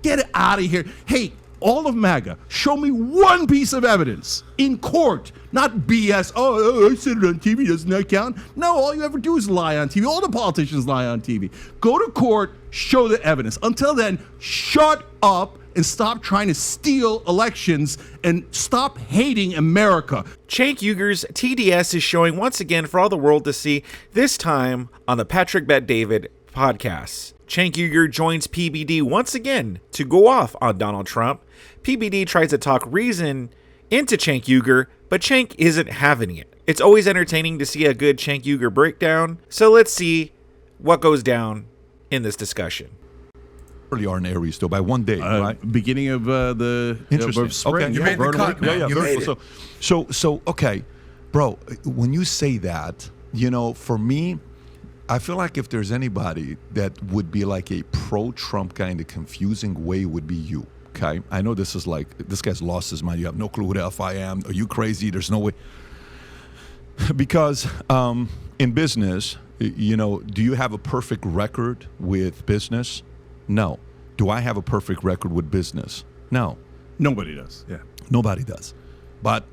Get out of here. Hey, all of MAGA, show me one piece of evidence in court, not BS. Oh, I said it on TV, doesn't that count? No, all you ever do is lie on TV. All the politicians lie on TV. Go to court, show the evidence. Until then, shut up and stop trying to steal elections and stop hating America. Cenk Uygur's TDS is showing once again for all the world to see, this time on the Patrick Bet David podcast. Cenk Uygur joins PBD once again to go off on Donald Trump. PBD tries to talk reason into Cenk Uygur, but Cenk isn't having it. It's always entertaining to see a good Cenk Uygur breakdown, so let's see what goes down in this discussion. Early are in Aries, though, by 1 day, right? Beginning of the Interesting. spring. Okay, You made the cut, man. You made it. So, okay, bro, when you say that, for me, I feel like if there's anybody that would be like a pro-Trump guy in the confusing way, would be you. Okay, I know this is like, this guy's lost his mind. You have no clue who the F I am. Are you crazy? There's no way. Because in business, do you have a perfect record with business? No. Do I have a perfect record with business? No. Nobody does. Yeah. Nobody does. But,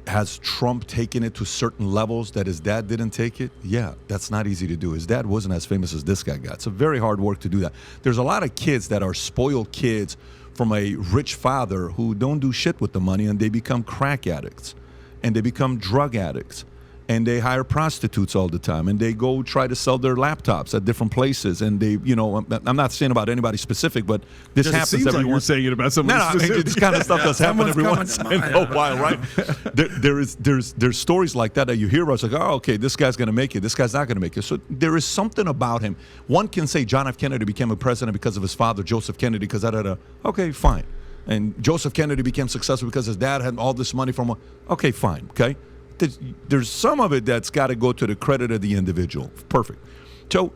has Trump taken it to certain levels that his dad didn't take it? Yeah, that's not easy to do. His dad wasn't as famous as this guy got. It's a very hard work to do that. There's a lot of kids that are spoiled kids from a rich father who don't do shit with the money, and they become crack addicts and they become drug addicts. And they hire prostitutes all the time, and they go try to sell their laptops at different places. And they, I'm not saying about anybody specific, but this happens every every once. once. You're saying it about somebody specific. This kind of stuff does happen every Someone's once in coming a to mind. while, right? There's stories like that you hear. It's like, oh, okay, this guy's going to make it. This guy's not going to make it. So there is something about him. One can say John F. Kennedy became a president because of his father, Joseph Kennedy, because okay, fine. And Joseph Kennedy became successful because his dad had all this money from. Okay, fine. Okay. There's some of it that's got to go to the credit of the individual. Perfect. So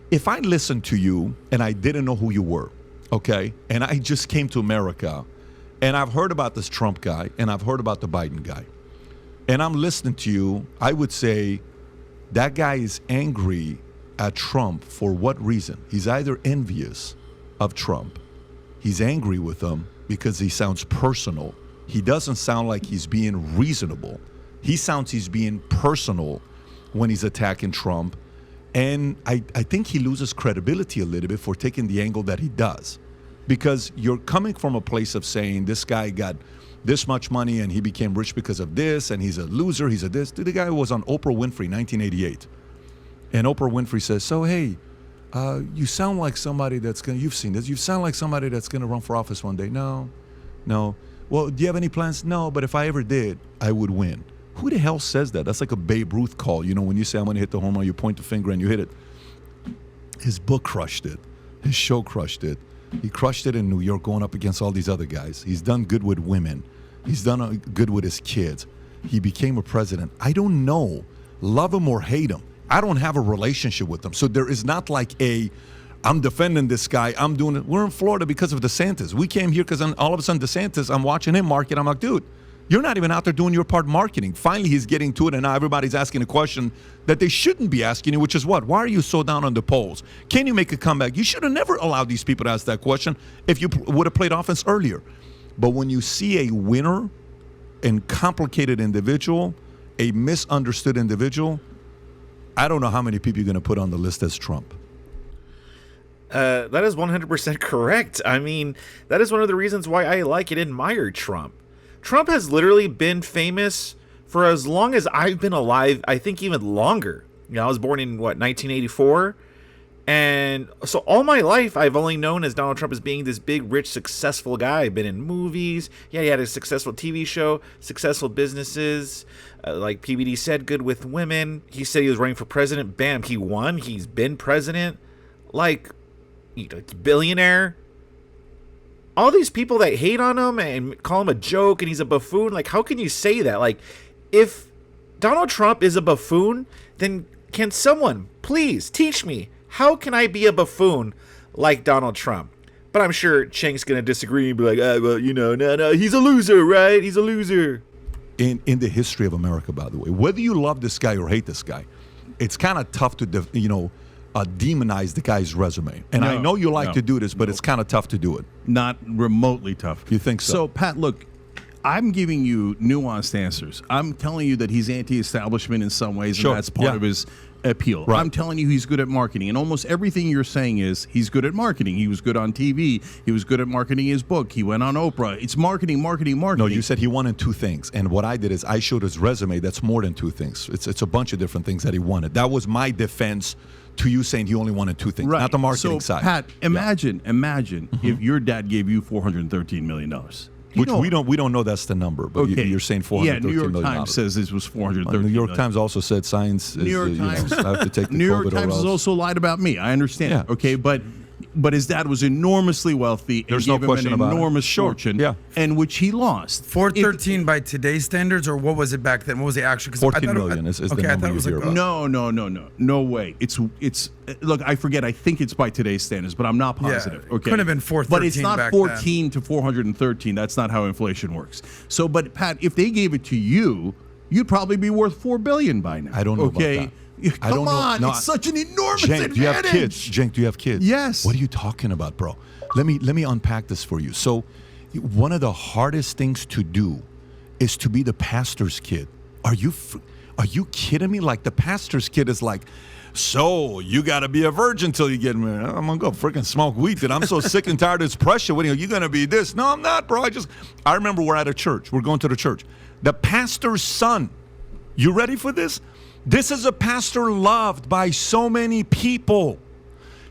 if I listened to you and I didn't know who you were, okay, and I just came to America and I've heard about this Trump guy and I've heard about the Biden guy, and I'm listening to you, I would say that guy is angry at Trump for what reason? He's either envious of Trump, he's angry with him because he sounds personal. He doesn't sound like he's being reasonable. He sounds he's being personal when he's attacking Trump. And I think he loses credibility a little bit for taking the angle that he does. Because you're coming from a place of saying this guy got this much money and he became rich because of this, and he's a loser, he's a this. The guy was on Oprah Winfrey, 1988. And Oprah Winfrey says, so, hey, you sound like somebody that's going to, you've seen this, you sound like somebody that's going to run for office one day. No. Well, do you have any plans? No, but if I ever did, I would win. Who the hell says that? That's like a Babe Ruth call. When you say, I'm going to hit the home run, you point the finger and you hit it. His book crushed it. His show crushed it. He crushed it in New York going up against all these other guys. He's done good with women. He's done good with his kids. He became a president. I don't know, love him or hate him. I don't have a relationship with him. So there is not like I'm defending this guy, I'm doing it. We're in Florida because of DeSantis. We came here because all of a sudden DeSantis, I'm watching him market. I'm like, dude, you're not even out there doing your part marketing. Finally, he's getting to it, and now everybody's asking a question that they shouldn't be asking you, which is what? Why are you so down on the polls? Can you make a comeback? You should have never allowed these people to ask that question if you would have played offense earlier. But when you see a winner and complicated individual, a misunderstood individual, I don't know how many people you're going to put on the list as Trump. That is 100% correct. I mean, that is one of the reasons why I like and admire Trump. Trump has literally been famous for as long as I've been alive. I think even longer. I was born in 1984. And so all my life, I've only known as Donald Trump as being this big, rich, successful guy. I've been in movies. Yeah, he had a successful TV show, successful businesses. Like PBD said, good with women. He said he was running for president. Bam, he won. He's been president. Like, billionaire. All these people that hate on him and call him a joke and he's a buffoon, like, how can you say that? Like, if Donald Trump is a buffoon, then can someone please teach me, how can I be a buffoon like Donald Trump? But I'm sure Cenk's going to disagree and be like, no, he's a loser, right? He's a loser. In the history of America, by the way, whether you love this guy or hate this guy, it's kind of tough to, demonize the guy's resume. And I No, know you like no, to do this, but it's kind of tough to do it. Not remotely tough. You think so? So, Pat, look, I'm giving you nuanced answers. I'm telling you that he's anti-establishment in some ways, Sure, and that's part yeah. of his appeal. Right. I'm telling you he's good at marketing, and almost everything you're saying is he's good at marketing. He was good on TV. He was good at marketing his book. He went on Oprah. It's marketing, marketing, marketing. No, you said he wanted 2 things. And what I did is I showed his resume that's more than 2 things. It's a bunch of different things that he wanted. That was my defense to you saying he only wanted 2 things, right. not the marketing so, side. Pat, imagine if your dad gave you $413 million. Which we don't know that's the number, but Okay. you're saying $413 Yeah, New York million. Times says this was $413 New York million. Times also said science is, New York Times. I have to take the New York COVID or Times has else. also lied about me. I understand. Yeah. Okay, but his dad was enormously wealthy. And There's no gave him question an about it. enormous Sure. fortune. Yeah. And which he lost. 413 by today's standards, or what was it back then? What was the actual? 'cause 14 I thought million is the okay, I number thought it you was hear like, about. No way. It's look, I forget. I think it's by today's standards, but I'm not positive. it Okay, couldn't have been 413 but it's not back 14 to 413. That's not how inflation works. So, but Pat, if they gave it to you, you'd probably be worth $4 billion by now. I don't know about Okay, that. Come I don't know. on, No, it's such an enormous Cenk, advantage. do you have kids? Cenk, do you have kids? Yes. What are you talking about, bro? Let me unpack this for you. So, one of the hardest things to do is to be the pastor's kid. Are you kidding me? Like the pastor's kid is like, so you got to be a virgin till you get married. I'm gonna go freaking smoke weed. And I'm so sick and tired of this pressure. What are you gonna be this? No, I'm not, bro. I remember we're at a church. We're going to the church. The pastor's son. You ready for this? This is a pastor loved by so many people.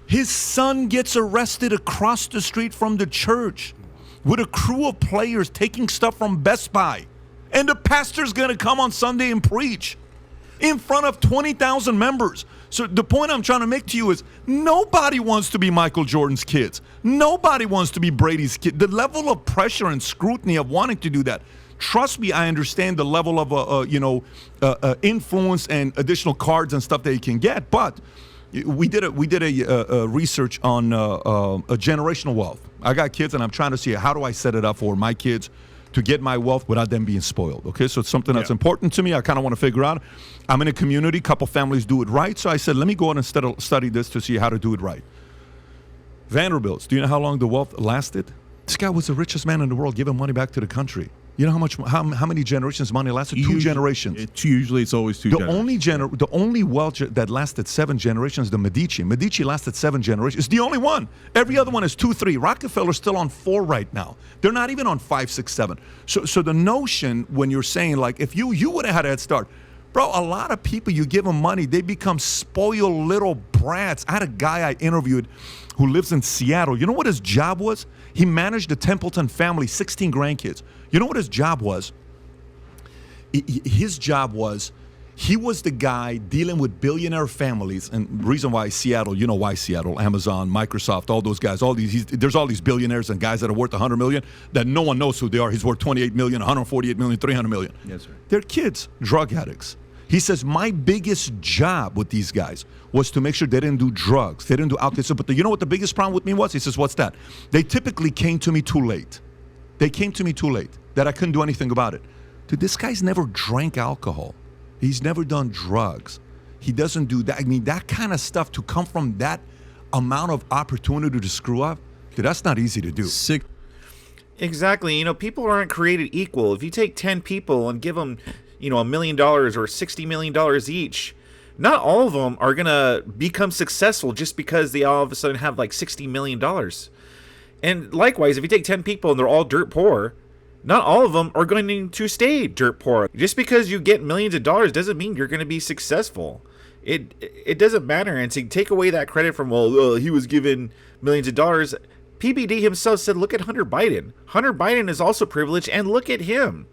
His son gets arrested across the street from the church with a crew of players taking stuff from Best Buy. And the pastor's going to come on Sunday and preach in front of 20,000 members. So the point I'm trying to make to you is nobody wants to be Michael Jordan's kids. Nobody wants to be Brady's kid. The level of pressure and scrutiny of wanting to do that. Trust me, I understand the level of influence and additional cards and stuff that you can get. But we did a research on a generational wealth. I got kids, and I'm trying to see how do I set it up for my kids to get my wealth without them being spoiled. Okay, so it's something that's important to me. I kind of want to figure out. I'm in a community, couple families do it right. So I said, let me go out and study this to see how to do it right. Vanderbilt's. Do you know how long the wealth lasted? This guy was the richest man in the world, giving money back to the country. You know how many generations money lasted? Two generations. Usually it's always two generations. The only wealth that lasted 7 generations, the Medici. Medici lasted 7 generations. It's the only one. Every other one is 2, 3. Rockefeller's still on 4 right now. They're not even on 5, 6, 7. So the notion when you're saying like if you would have had a head start, bro, a lot of people you give them money, they become spoiled little brats. I had a guy I interviewed who lives in Seattle. You know what his job was? He managed the Templeton family, 16 grandkids. You know what his job was? His job was, he was the guy dealing with billionaire families. And the reason why Seattle, you know why Seattle, Amazon, Microsoft, all those guys, there's all these billionaires and guys that are worth $100 million that no one knows who they are. He's worth $28 million, $148 million, $300 million. Yes, sir. They're kids, drug addicts. He says, my biggest job with these guys was to make sure they didn't do drugs. They didn't do alcohol. But you know what the biggest problem with me was? He says, what's that? They typically came to me too late. They came to me too late that I couldn't do anything about it. Dude, this guy's never drank alcohol. He's never done drugs. He doesn't do that. I mean, that kind of stuff to come from that amount of opportunity to screw up, dude, that's not easy to do. Sick. Exactly. You know, people aren't created equal. If you take 10 people and give them, $1 million or $60 million each, not all of them are going to become successful just because they all of a sudden have like $60 million. And likewise, if you take 10 people and they're all dirt poor, not all of them are going to stay dirt poor. Just because you get millions of dollars doesn't mean you're going to be successful. It doesn't matter. And to take away that credit from, he was given millions of dollars, PBD himself said, look at Hunter Biden. Hunter Biden is also privileged, and look at him.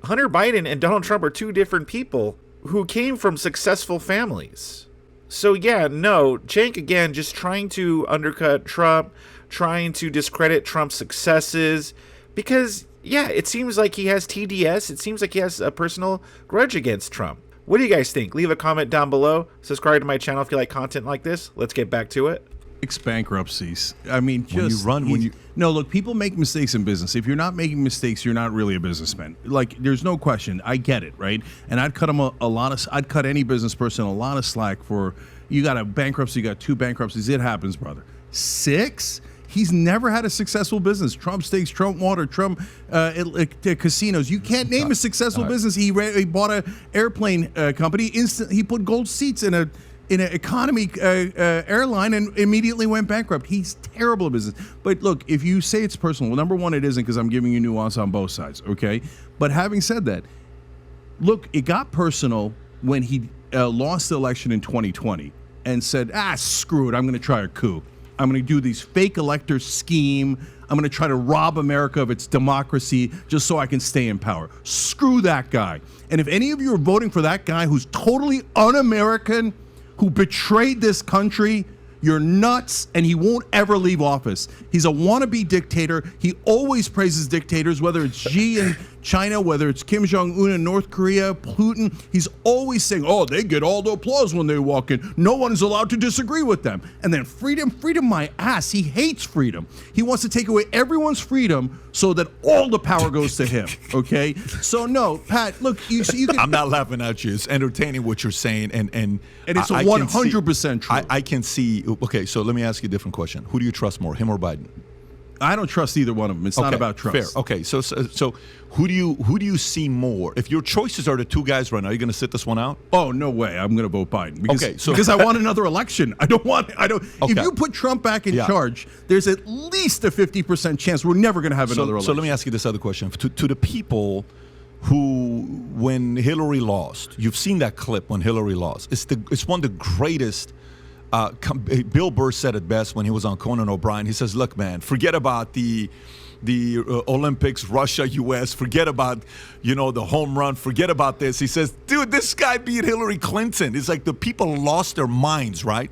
Hunter Biden and Donald Trump are two different people who came from successful families. So yeah, no, Cenk again just trying to undercut Trump, trying to discredit Trump's successes, because yeah, it seems like he has TDS. It seems like he has a personal grudge against Trump. What do you guys think? Leave a comment down below. Subscribe to my channel if you like content like this. Let's get back to it. Bankruptcies. I mean, just no, look, people make mistakes in business. If you're not making mistakes, you're not really a businessman. Like, there's no question. I get it, right? And I'd cut him I'd cut any business person a lot of slack for You got a bankruptcy, you got 2 bankruptcies. It happens, brother. 6? He's never had a successful business. Trump steaks, Trump water, Trump casinos. You can't name a successful business. He bought an airplane company. He put gold seats in an economy airline and immediately went bankrupt. He's terrible at business. But look, if you say it's personal, well, number one, it isn't, because I'm giving you nuance on both sides, okay? But having said that, look, it got personal when he lost the election in 2020 and said, screw it, I'm going to try a coup. I'm going to do these fake electors scheme. I'm going to try to rob America of its democracy just so I can stay in power. Screw that guy. And if any of you are voting for that guy who's totally un-American, who betrayed this country, you're nuts, and he won't ever leave office. He's a wannabe dictator. He always praises dictators, whether it's Xi in China, whether it's Kim Jong-un in North Korea, Putin. He's always saying, they get all the applause when they walk in. No one is allowed to disagree with them. And then freedom, my ass. He hates freedom. He wants to take away everyone's freedom so that all the power goes to him, okay? So, no, Pat, look, you can... I'm not laughing at you. It's entertaining what you're saying, and it's 100% true. I can see... Okay, so let me ask you a different question. Who do you trust more, him or Biden? I don't trust either one of them. It's not about trust. Fair. Okay, so who do you see more? If your choices are the 2 guys right now, are you going to sit this one out? Oh, no way. I'm going to vote Biden. Because I want another election. If you put Trump back in charge, there's at least a 50% chance we're never going to have another election. So let me ask you this other question. To the people who, when Hillary lost, you've seen that clip when Hillary lost. It's one of the greatest. Bill Burr said it best when he was on Conan O'Brien. He says, look, man, forget about the Olympics, Russia, U.S., forget about, the home run, forget about this. He says, dude, this guy beat Hillary Clinton. It's like the people lost their minds, right?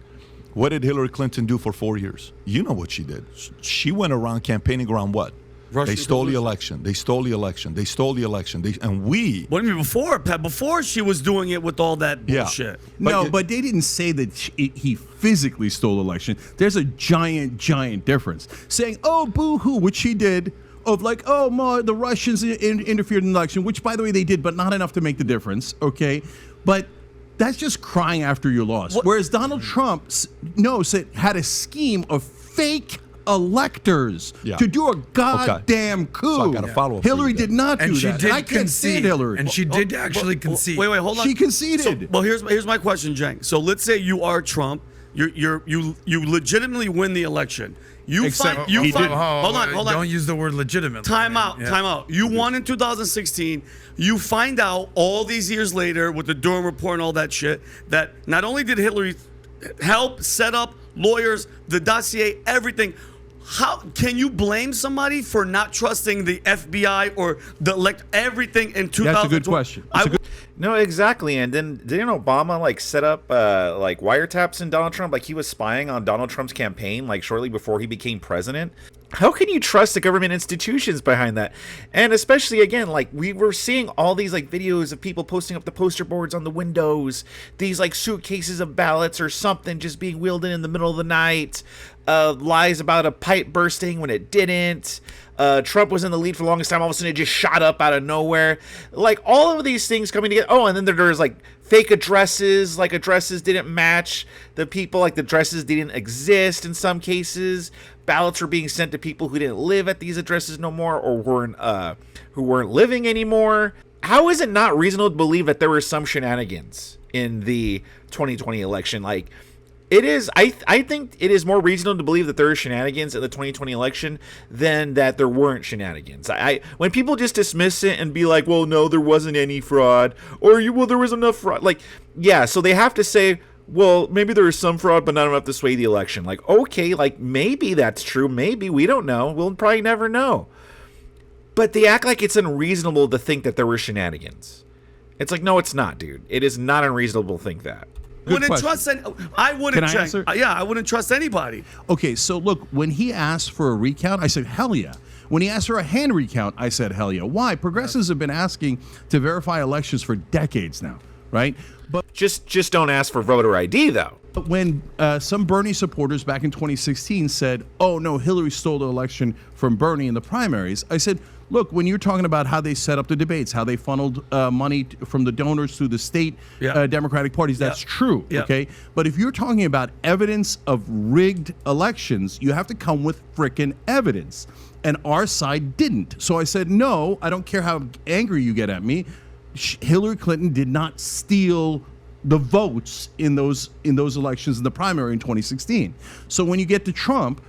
What did Hillary Clinton do for 4 years? You know what she did. She went around campaigning around what? They stole the election. They stole the election. They stole the election. And we... What do you mean before, Pat? Before she was doing it with all that bullshit. No, but they didn't say that he physically stole the election. There's a giant difference. Saying, boo-hoo, which she did, of the Russians interfered in the election, which, by the way, they did, but not enough to make the difference, okay? But... that's just crying after you lost. Whereas Donald Trump had a scheme of fake electors to do a goddamn coup. So I got to follow up. Hillary did not do that. And I can't stand Hillary. And she did actually concede. Wait, hold on. She conceded. So, here's my question, Cenk. So let's say you are Trump. You legitimately win the election. Hold on. Don't use the word legitimately. Time out. You won in 2016. You find out all these years later with the Durham report and all that shit that not only did Hillary help set up lawyers, the dossier, everything. How can you blame somebody for not trusting the FBI or everything in 2020? That's a good question. No, exactly. And then didn't Obama set up wiretaps in Donald Trump? He was spying on Donald Trump's campaign shortly before he became president. How can you trust the government institutions behind that? And especially again, we were seeing all these videos of people posting up the poster boards on the windows, these suitcases of ballots or something just being wheeled in the middle of the night, lies about a pipe bursting when it didn't. Trump was in the lead for the longest time. All of a sudden, it just shot up out of nowhere. All of these things coming together. Oh, and then there's fake addresses. Addresses didn't match the people. The addresses didn't exist in some cases. Ballots were being sent to people who didn't live at these addresses no more, or who weren't living anymore. How is it not reasonable to believe that there were some shenanigans in the 2020 election? It is. I think it is more reasonable to believe that there are shenanigans in the 2020 election than that there weren't shenanigans. When people just dismiss it and be like, "Well, no, there wasn't any fraud," or there was enough fraud." So they have to say, "Well, maybe there is some fraud, but not enough to sway the election." Okay, maybe that's true. Maybe we don't know. We'll probably never know. But they act like it's unreasonable to think that there were shenanigans. It's no, it's not, dude. It is not unreasonable to think that. I wouldn't. Can I answer? I wouldn't trust anybody. Okay, so look, when he asked for a recount, I said, hell yeah. When he asked for a hand recount, I said, hell yeah. Why? Progressives have been asking to verify elections for decades now, right? But just don't ask for voter ID, though. When some Bernie supporters back in 2016 said, oh, no, Hillary stole the election from Bernie in the primaries, I said, look, when you're talking about how they set up the debates, how they funneled money from the donors through the state Democratic parties, that's true, okay? But if you're talking about evidence of rigged elections, you have to come with frickin' evidence. And our side didn't. So I said, no, I don't care how angry you get at me. Hillary Clinton did not steal the votes in those elections in the primary in 2016. So when you get to Trump,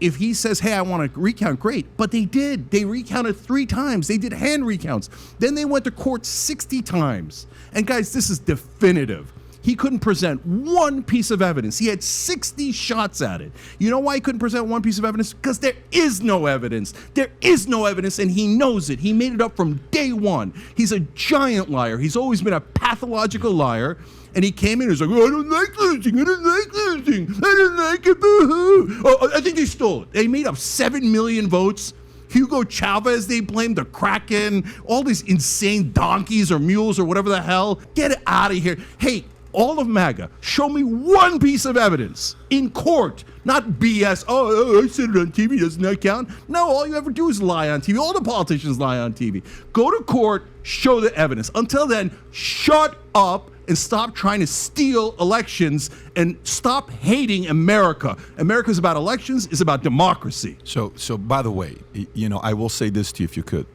if he says, hey, I want to recount, great. But they did. They recounted 3 times. They did hand recounts. Then they went to court 60 times. And guys, this is definitive. He couldn't present one piece of evidence. He had 60 shots at it. You know why he couldn't present one piece of evidence? Because there is no evidence. There is no evidence, and he knows it. He made it up from day one. He's a giant liar. He's always been a pathological liar. And he came in and was like, oh, I don't like losing. I don't like losing. I don't like it. Boo-hoo. Oh, I think they stole it. They made up 7 million votes. Hugo Chavez, they blamed the Kraken. All these insane donkeys or mules or whatever the hell. Get it out of here. Hey, all of MAGA, show me one piece of evidence in court, not BS. Oh, I said it on TV, doesn't that count? No, all you ever do is lie on TV. All the politicians lie on TV. Go to court, show the evidence. Until then, shut up and stop trying to steal elections and stop hating America. America's about elections, it's about democracy. So by the way, I will say this to you if you could.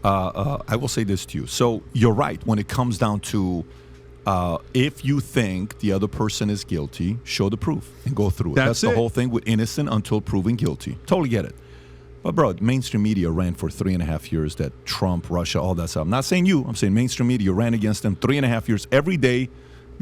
I will say this to you. So you're right when it comes down to if you think the other person is guilty, show the proof and go through it. That's the whole thing with innocent until proven guilty. Totally get it. But bro, mainstream media ran for 3.5 years that Trump, Russia, all that stuff. I'm not saying you. I'm saying mainstream media ran against them 3.5 years every day.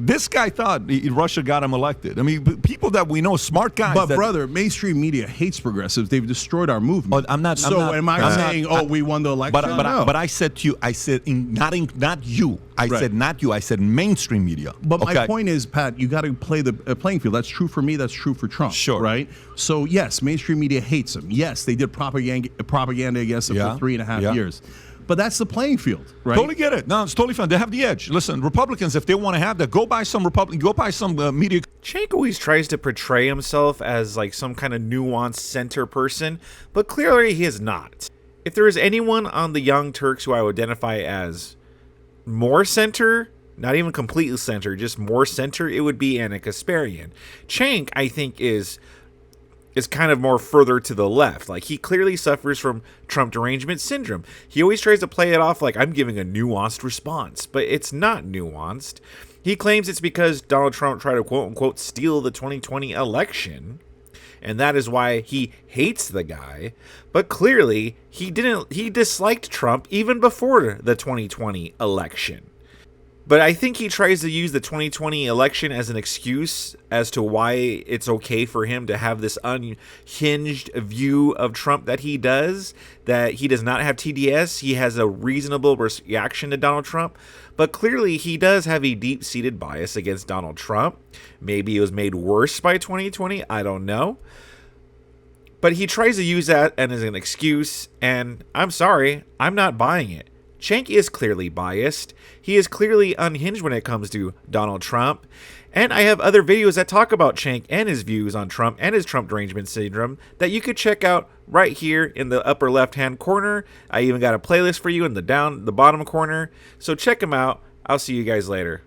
This guy thought Russia got him elected. I mean, people that we know, smart guys. But brother, mainstream media hates progressives. They've destroyed our movement. I'm not. Am I saying, we won the election? But I said to you, I said not you. I said not you. I said mainstream media. But my point is, Pat, you got to play the playing field. That's true for me. That's true for Trump. Sure. Right. So yes, mainstream media hates him. Yes, they did propaganda against him for 3.5 years. But that's the playing field, right? Totally get it. No, it's totally fine. They have the edge. Listen, Republicans, if they want to have that, go buy some media. Cenk always tries to portray himself as like some kind of nuanced center person, but clearly he is not. If there is anyone on the Young Turks who I would identify as more center, not even completely center, just more center, it would be Anna Kasparian. Cenk, I think, is kind of more further to the left. Like, he clearly suffers from Trump derangement syndrome. He always tries to play it off like I'm giving a nuanced response, but it's not nuanced. He claims it's because Donald Trump tried to quote-unquote steal the 2020 election, and that is why he hates the guy. But clearly, he disliked Trump even before the 2020 election. But I think he tries to use the 2020 election as an excuse as to why it's okay for him to have this unhinged view of Trump that he does, that he does not have TDS. He has a reasonable reaction to Donald Trump. But clearly he does have a deep-seated bias against Donald Trump. Maybe it was made worse by 2020. I don't know. But he tries to use that as an excuse, and I'm sorry, I'm not buying it. Cenk is clearly biased. He is clearly unhinged when it comes to Donald Trump. And I have other videos that talk about Cenk and his views on Trump and his Trump derangement syndrome that you could check out right here in the upper left-hand corner. I even got a playlist for you in the bottom corner. So check them out. I'll see you guys later.